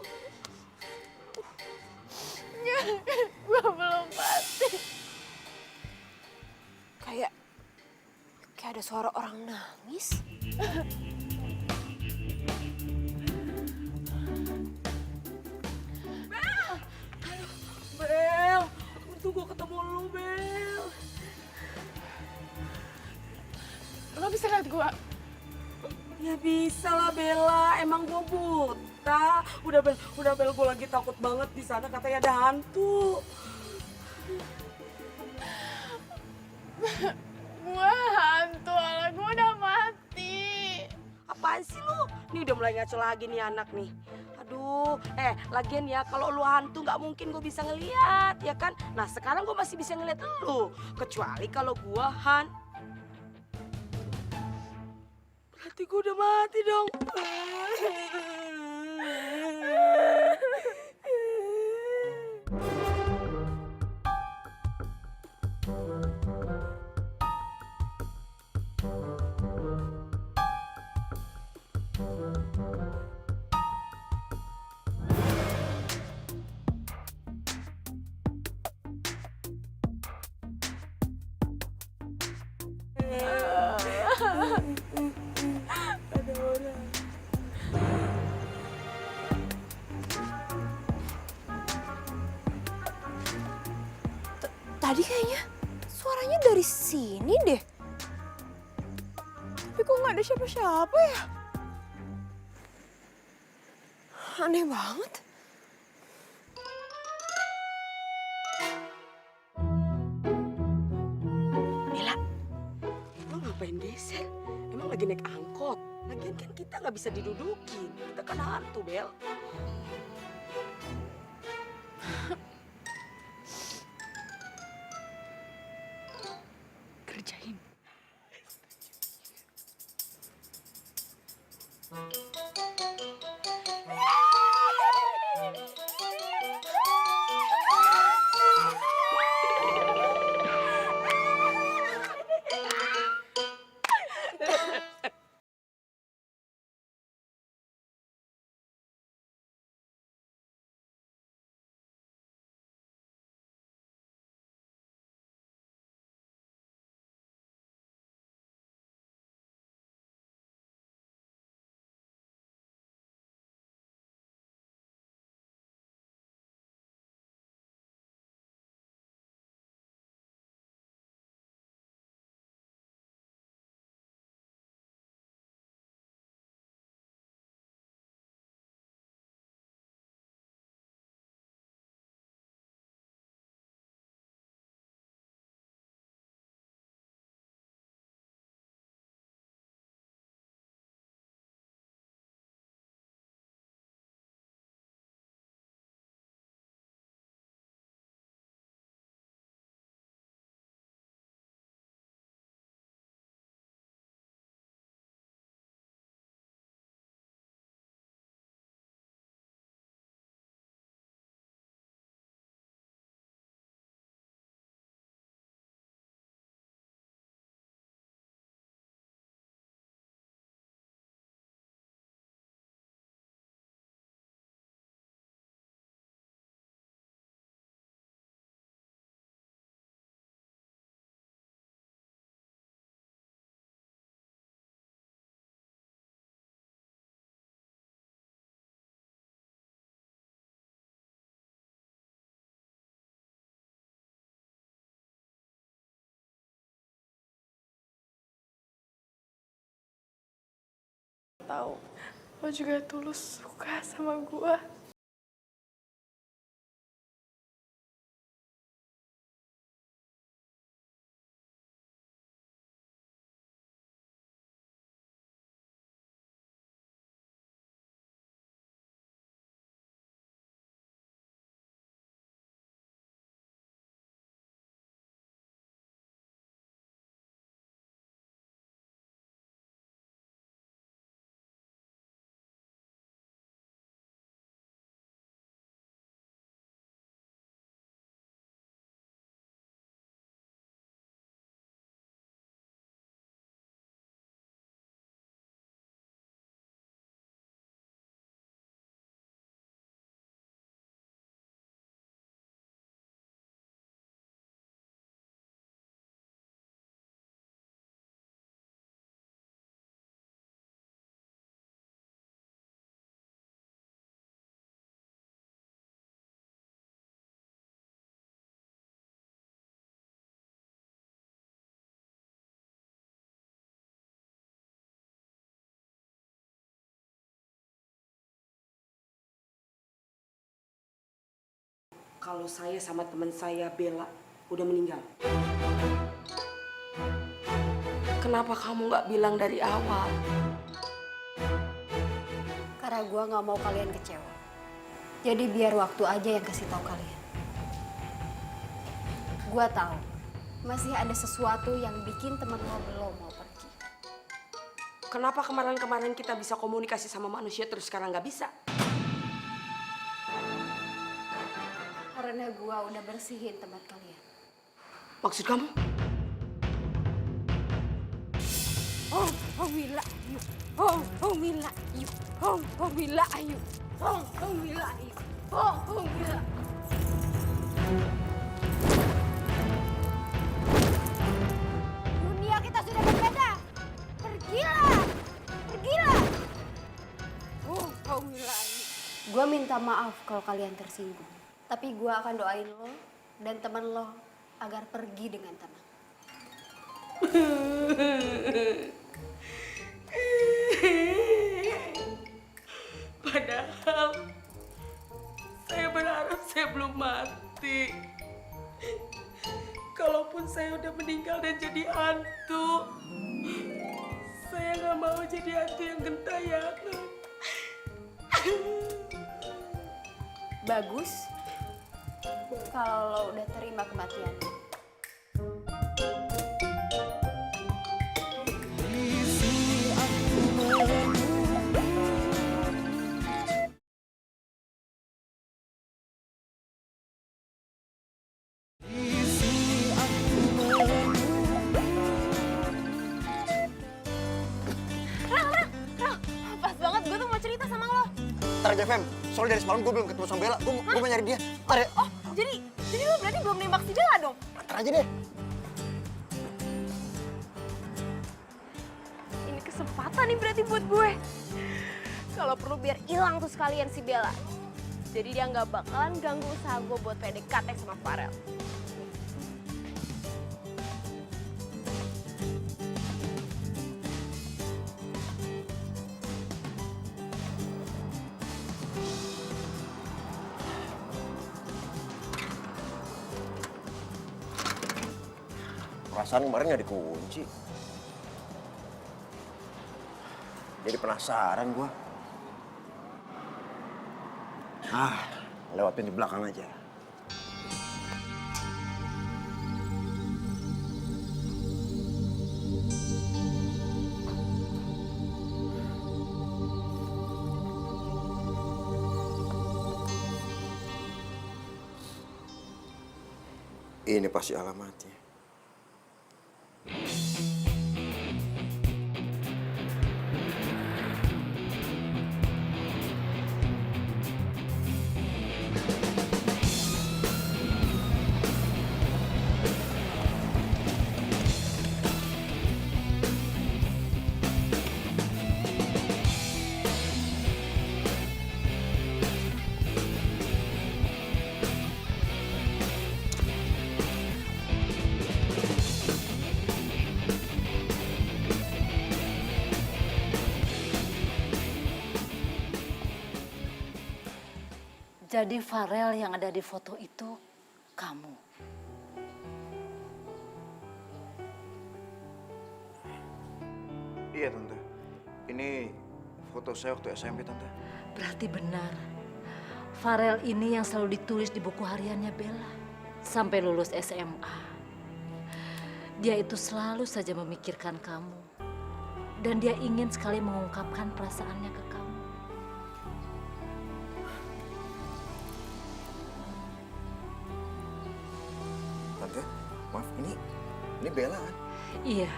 Gue belum mati. Kayak ada suara orang nangis. Bel, itu gue ketemu lu, Bel. Lo bisa lihat gue? Ya bisa lah Bella, emang gue buta. Udah Bel, gue lagi takut banget di sana katanya ada hantu. Gue hantu, ala gue udah mati. Apaan sih lu? Nih udah mulai ngaco lagi nih anak nih. Aduh, lagian ya kalau lu hantu nggak mungkin gue bisa ngeliat, ya kan? Nah sekarang gue masih bisa ngeliat lu. Kecuali kalau gue berarti gue udah mati dong. Tadi kayaknya suaranya dari sini deh. Tapi kok nggak ada siapa-siapa ya? Aneh banget. Bella, lo ngapain geser? Emang lagi naik angkot? Lagian kan kita nggak bisa didudukin. Kita kan hantu, Bel. Kerjain. Tahu, lo juga tulus suka sama gue. kalau saya sama teman saya Bella udah meninggal? Kenapa kamu nggak bilang dari awal? Karena gue nggak mau kalian kecewa. Jadi biar waktu aja yang kasih tahu kalian. Gue tahu masih ada sesuatu yang bikin temen lo belum mau pergi. Kenapa kemarin-kemarin kita bisa komunikasi sama manusia terus sekarang nggak bisa? Karena gue udah bersihin tempat kalian. Maksud kamu? Wila ayu, wila ayu, wila ayu, wila ayu, wila. Dunia kita sudah berbeda. Pergilah, pergilah. Wila ayu. Gue minta maaf kalau kalian tersinggung. Tapi gue akan doain lo dan teman lo agar pergi dengan tenang. Padahal saya berharap saya belum mati. Kalaupun saya udah meninggal dan jadi hantu, saya nggak mau jadi hantu yang gentayangan. Bagus kalau lo udah terima kematian. Pas banget, gue tuh mau cerita sama lo. Ntar aja, Fem. Soalnya dari semalam gue belum ketemu sama Bella. Gue mau nyari dia. Ntar ya. Oh, jadi lo berarti belum nembak si Bella dong? Ntar aja deh. Ini kesempatan nih berarti buat gue. Kalau perlu biar hilang tuh sekalian si Bella. Jadi dia nggak bakalan ganggu usaha gue buat PDKT sama Farel. Perasaan kemarin nggak dikunci. Jadi penasaran gua. Lewat pintu belakang aja. Ini pasti alamatnya. Jadi Farel yang ada di foto itu kamu. Iya, Tante. Ini foto saya waktu SMP, Tante. Berarti benar. Farel ini yang selalu ditulis di buku hariannya Bella. Sampai lulus SMA. Dia itu selalu saja memikirkan kamu. Dan dia ingin sekali mengungkapkan perasaannya ke kamu. Tante, maaf, ini Bella kan? Iya.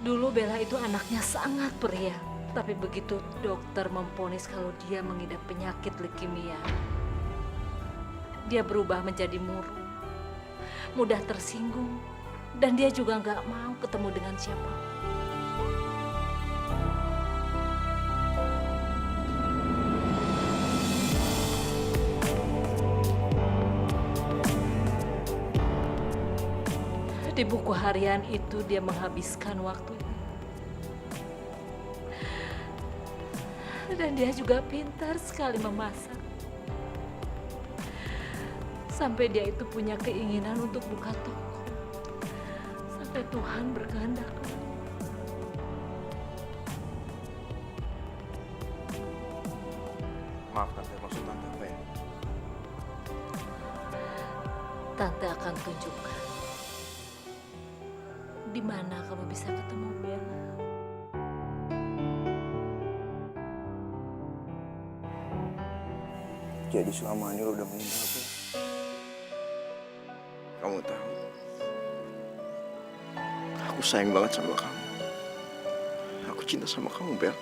Dulu Bella itu anaknya sangat periang. Tapi begitu dokter memvonis kalau dia mengidap penyakit leukemia, dia berubah menjadi murung, mudah tersinggung, dan dia juga nggak mau ketemu dengan siapa. Di buku harian itu dia menghabiskan waktunya. Dan dia juga pintar sekali memasak. sampai dia itu punya keinginan untuk buka toko. Sampai Tuhan berkehendak. Maaf tante, maksud tante apa ya? Tante akan tunjukkan di mana kamu bisa ketemu Bella. Jadi selama ini lo udah meninggal, Bel. Kamu tahu, aku sayang banget sama kamu. Aku cinta sama kamu, Bel.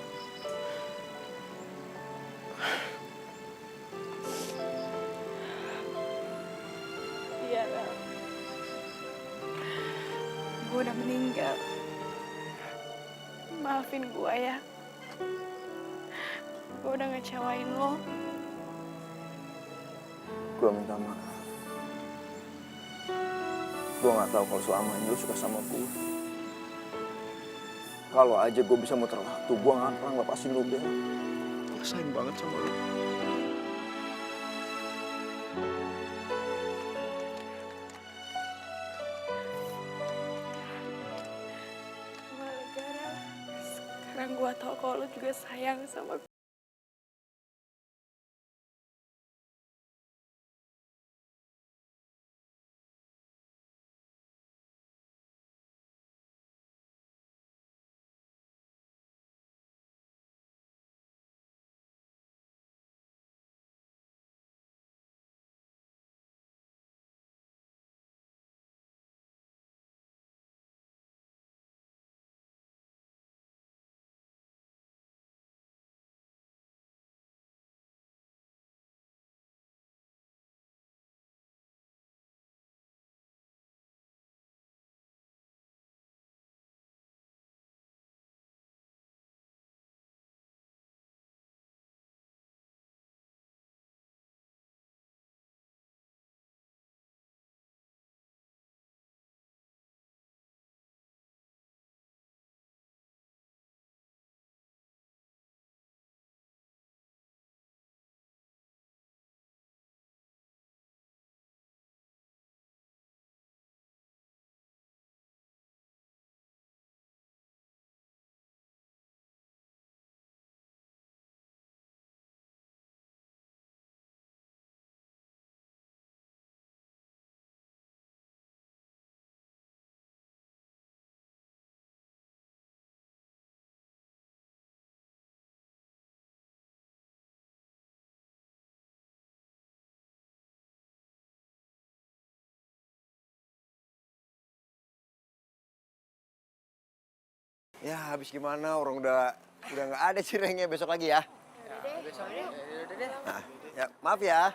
Iya, Bel. Gue udah meninggal. Maafin gue ya. Gue udah ngecewain lo. Gue minta maaf. Gue gak tahu kalau selama ini lo suka sama gue. Kalau aja gue bisa muter waktu, gue gak akan pernah lepasin lo, Bel. Gue sayang banget sama lo. Gue lega. Sekarang gue tau kalau lo juga sayang sama gue. Ya habis gimana, orang udah nggak ada cirengnya, besok lagi ya. Nah, ya maaf ya.